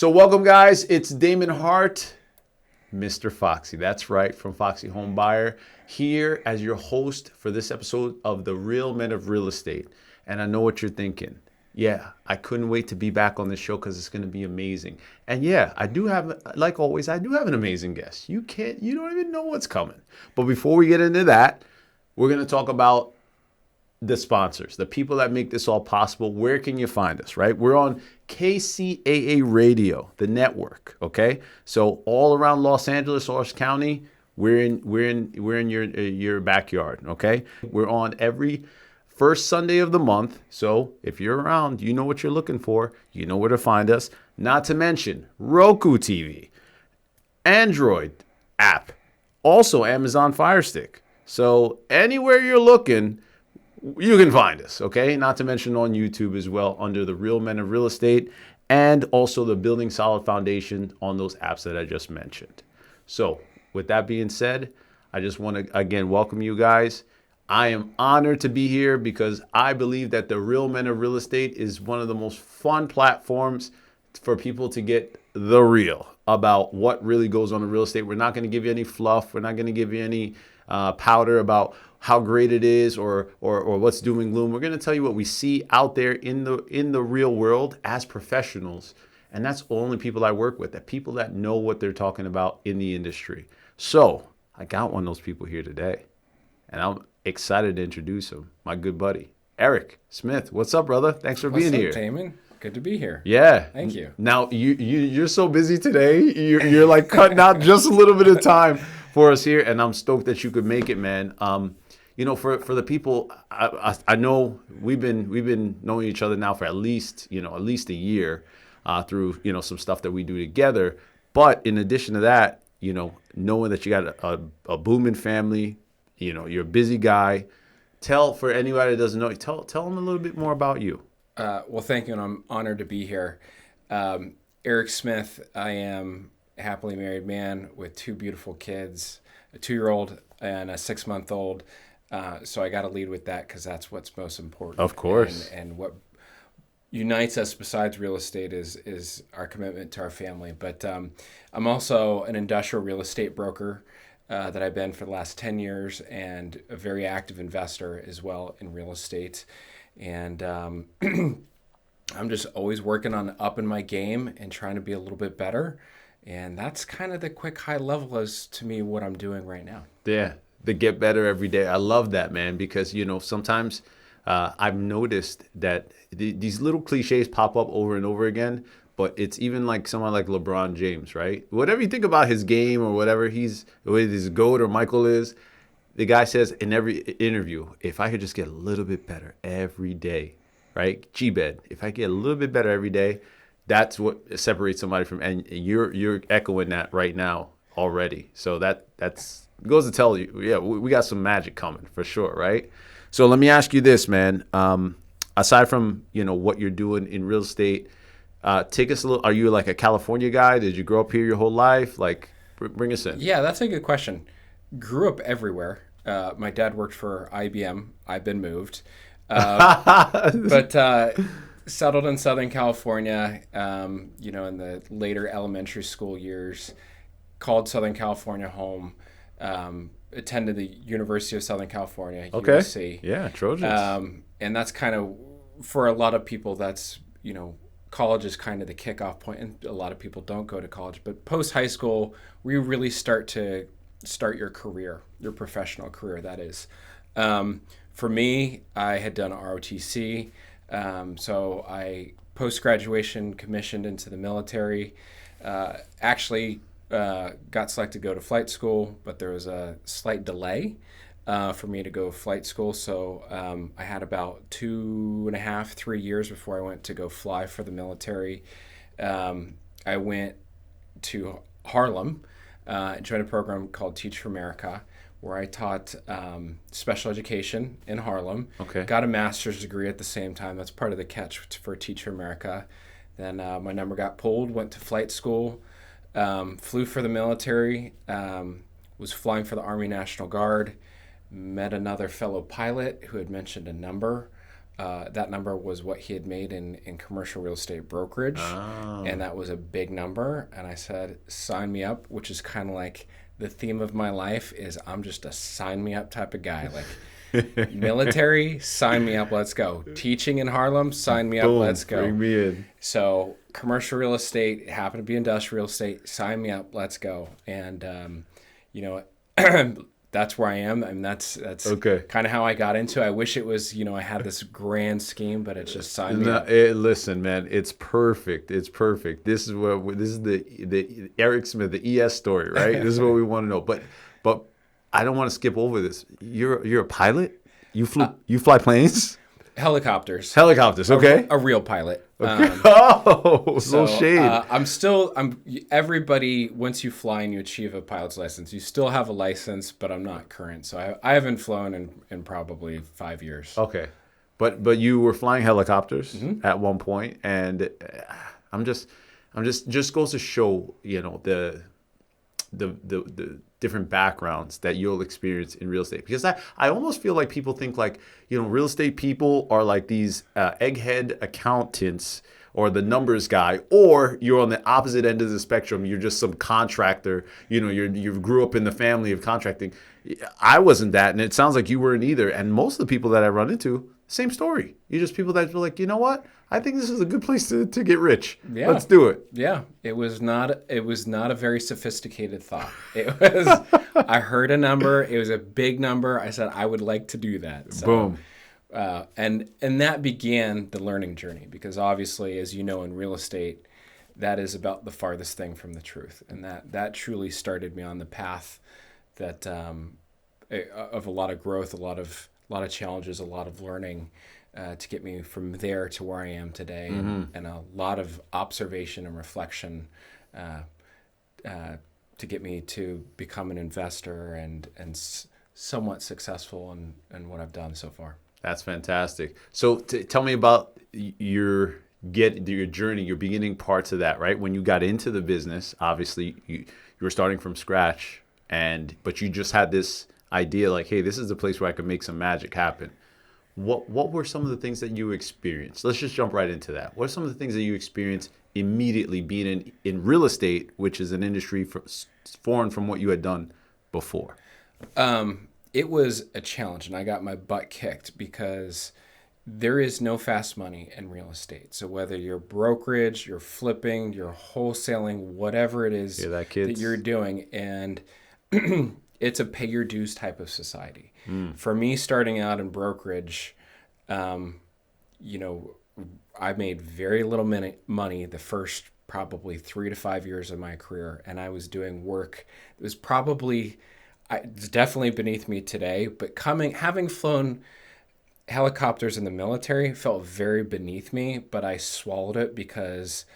So welcome, guys. It's Damon Hart, Mr. Foxy. That's right, from Foxy Home Buyer, here as your host for this episode of The Real Men of Real Estate. And I know what you're thinking. Yeah, I couldn't wait to be back on this show because it's going to be amazing. And yeah, I do have, like always, I do have an amazing guest. You don't even know what's coming. But before we get into that, we're going to talk about the sponsors, the people that make this all possible. Where can you find us, right? We're on KCAA Radio, the network, okay? So all around Los Angeles, Orange County, we're in your backyard, okay? We're on every first Sunday of the month. So if you're around, you know what you're looking for. You know where to find us. Not to mention Roku TV, Android app, also Amazon Fire Stick. So anywhere you're looking, you can find us, okay? Not to mention on YouTube as well under the Real Men of Real Estate and also the Building Solid Foundation on those apps that I just mentioned. So with that being said, I just want to, again, welcome you guys. I am honored to be here because I believe that the Real Men of Real Estate is one of the most fun platforms for people to get the real about what really goes on in real estate. We're not going to give you any fluff. We're not going to give you any powder about how great it is or what's doom and gloom. We're going to tell you what we see out there in the real world as professionals. And that's only people I work with, that people that know what they're talking about in the industry. So I got one of those people here today, and I'm excited to introduce him, my good buddy, Eric Smith. What's up, brother? Thanks for being here. What's up, Damon? Good to be here. Yeah. Thank you. Now, you're so busy today. You're like cutting out just a little bit of time for us here, and I'm stoked that you could make it, man. You know, for the people, I know we've been knowing each other now for at least a year through, some stuff that we do together. But in addition to that, knowing that you got a booming family, you're a busy guy. For anybody that doesn't know you, tell them a little bit more about you. Well, thank you, and I'm honored to be here. Eric Smith, I am a happily married man with two beautiful kids, a 2-year-old and a 6-month-old. So I got to lead with that because that's what's most important. Of course. And what unites us besides real estate is our commitment to our family. But I'm also an industrial real estate broker that I've been for the last 10 years and a very active investor as well in real estate. And I'm just always working on upping my game and trying to be a little bit better. And that's kind of the quick high level as to me what I'm doing right now. Yeah. The get better every day. I love that, man, because, sometimes I've noticed that these little cliches pop up over and over again, but it's even like someone like LeBron James, right? Whatever you think about his game or whatever his GOAT or Michael is, the guy says in every interview, if I could just get a little bit better every day, right? G-Bed, if I get a little bit better every day, that's what separates somebody from, and you're echoing that right now already. So that's goes to tell you, yeah, we got some magic coming for sure, right? So let me ask you this, man. Aside from, what you're doing in real estate, take us a little, are you like a California guy? Did you grow up here your whole life? Like, bring us in. Yeah, that's a good question. Grew up everywhere. My dad worked for IBM. I've been moved. But settled in Southern California, in the later elementary school years, called Southern California home. Attended the University of Southern California, okay. USC. Yeah, Trojans. And that's kind of, for a lot of people, that's, college is kind of the kickoff point, and a lot of people don't go to college. But post-high school, we really start your career, your professional career, that is. For me, I had done ROTC, so I, post-graduation, commissioned into the military, actually got selected to go to flight school, but there was a slight delay for me to go flight school. So I had about 2.5, 3 years before I went to go fly for the military. I went to Harlem, joined a program called Teach for America, where I taught special education in Harlem. Okay. Got a master's degree at the same time. That's part of the catch for Teach for America. Then my number got pulled, went to flight school. Flew for the military, was flying for the Army National Guard, met another fellow pilot who had mentioned a number that number was what he had made in commercial real estate brokerage. Oh. And that was a big number. And I said, sign me up, which is kind of like the theme of my life is I'm just a sign me up type of guy. Like military, sign me up, let's go. Teaching in Harlem, sign me up, Boom, let's go. bring me in. So commercial real estate, happened to be industrial estate, sign me up, let's go. And, you know, that's where I am. I mean, that's Okay. kind of how I got into it. I wish it was, you know, I had this grand scheme, but it's just signed me up. Listen, man, it's perfect. It's perfect. This is the Eric Smith, the ES story, right? This is what we want to know. But I don't want to skip over this. You're a pilot? You fly planes? Helicopters. Okay. A real pilot. Okay. So shade. Everybody, once you fly and you achieve a pilot's license, you still have a license, but I'm not current. So I haven't flown in probably 5 years. Okay. But you were flying helicopters at one point, and I'm just goes to show, you know, the different backgrounds that you'll experience in real estate. Because I almost feel like people think like, you know, real estate people are like these egghead accountants or the numbers guy, or you're on the opposite end of the spectrum. You're just some contractor. You know, you grew up in the family of contracting. I wasn't that, and it sounds like you weren't either. And most of the people that I run into, same story. You're just people that are like, you know what? I think this is a good place to get rich. Yeah. Let's do it. Yeah, it was not a very sophisticated thought. It was I heard a number. It was a big number. I said I would like to do that. So, Boom. And that began the learning journey, because obviously, as you know, in real estate, that is about the farthest thing from the truth, and that truly started me on the path that of a lot of growth, a lot of challenges, a lot of learning. To get me from there to where I am today, and a lot of observation and reflection to get me to become an investor and somewhat successful in what I've done so far. That's fantastic. So tell me about your journey, your beginning parts of that, right? When you got into the business, obviously you were starting from scratch, but you just had this idea like, hey, this is the place where I can make some magic happen. What were some of the things that you experienced? Let's just jump right into that. What are some of the things that you experienced immediately being in real estate, which is an industry foreign from what you had done before? It was a challenge, and I got my butt kicked because there is no fast money in real estate. So whether you're brokerage, you're flipping, you're wholesaling, whatever it is that you're doing, and it's a pay your dues type of society. For me, starting out in brokerage, you know, I made very little money the first probably 3 to 5 years of my career, and I was doing work that was it's definitely beneath me today. But having flown helicopters in the military felt very beneath me, but I swallowed it because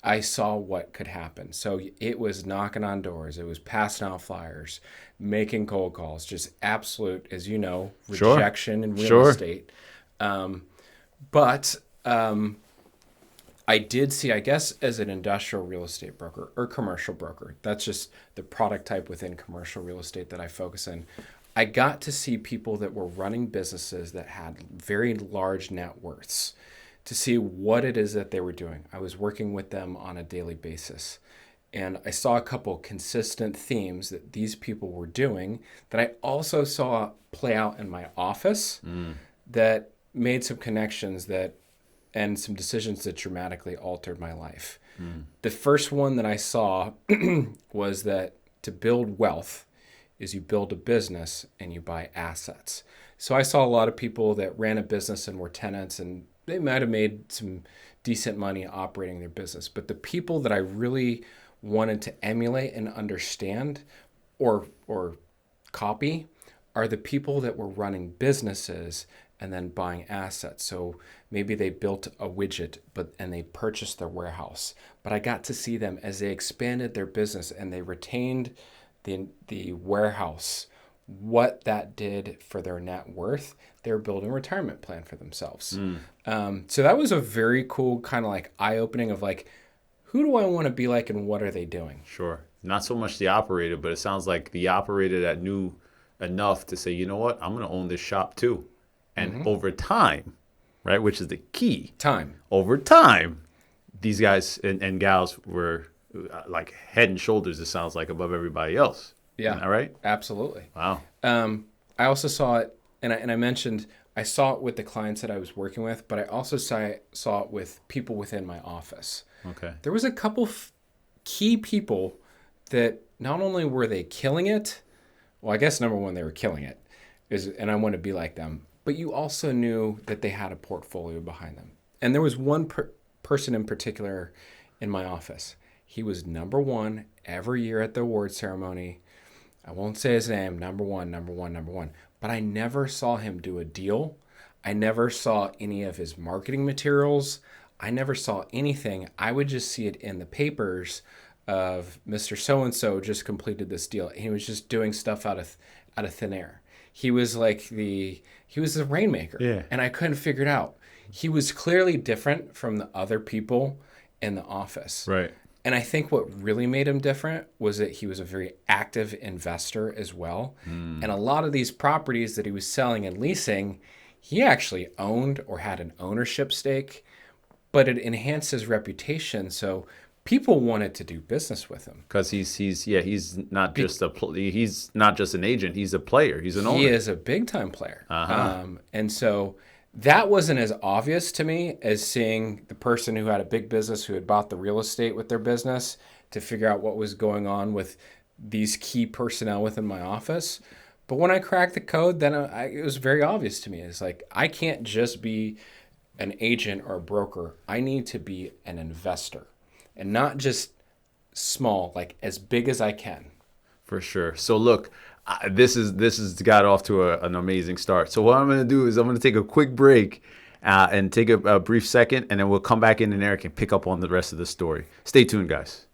I saw what could happen. So it was knocking on doors. It was passing out flyers, making cold calls, just absolute, as you know, rejection in real estate. But I did see, I guess, as an industrial real estate broker or commercial broker, that's just the product type within commercial real estate that I focus in. I got to see people that were running businesses that had very large net worths, to see what it is that they were doing. I was working with them on a daily basis. And I saw a couple consistent themes that these people were doing that I also saw play out in my office that made some connections and some decisions that dramatically altered my life. The first one that I saw was that to build wealth is you build a business and you buy assets. So I saw a lot of people that ran a business and were tenants, and they might have made some decent money operating their business. But the people that I really wanted to emulate and understand or copy are the people that were running businesses and then buying assets. So maybe they built a widget and they purchased their warehouse. But I got to see them as they expanded their business and they retained the warehouse, what that did for their net worth. They're building a retirement plan for themselves. So that was a very cool kind of like eye-opening of like, who do I want to be like and what are they doing? Sure. Not so much the operator, but it sounds like the operator that knew enough to say, you know what, I'm going to own this shop too. And over time, right? Which is the key. Time. Over time, these guys and gals were like head and shoulders, it sounds like, above everybody else. Yeah. All right. Absolutely. Wow. I also saw it, and I mentioned I saw it with the clients that I was working with, but I also saw it with people within my office. Okay. There was a couple key people that not only were they killing it, well, I guess number one, they were killing it, and I want to be like them, but you also knew that they had a portfolio behind them. And there was one person in particular in my office. He was number one every year at the award ceremony. I won't say his name, number one. But I never saw him do a deal. I never saw any of his marketing materials. I never saw anything. I would just see it in the papers of Mr. So-and-so just completed this deal. He was just doing stuff out of thin air. He was like he was the rainmaker. Yeah. And I couldn't figure it out. He was clearly different from the other people in the office. Right. And I think what really made him different was that he was a very active investor as well. And a lot of these properties that he was selling and leasing, he actually owned or had an ownership stake, but it enhanced his reputation. So people wanted to do business with him. Because he's not just he's not just an agent. He's a player. He's an owner. He is a big time player. Uh-huh. And so that wasn't as obvious to me as seeing the person who had a big business who had bought the real estate with their business to figure out what was going on with these key personnel within my office. But when I cracked the code, then it was very obvious to me. It's like, I can't just be an agent or a broker. I need to be an investor, and not just small, like as big as I can. For sure. So look, this has got off to an amazing start. So what I'm going to do is I'm going to take a quick break and take a brief second, and then we'll come back in and Eric can pick up on the rest of the story. Stay tuned, guys.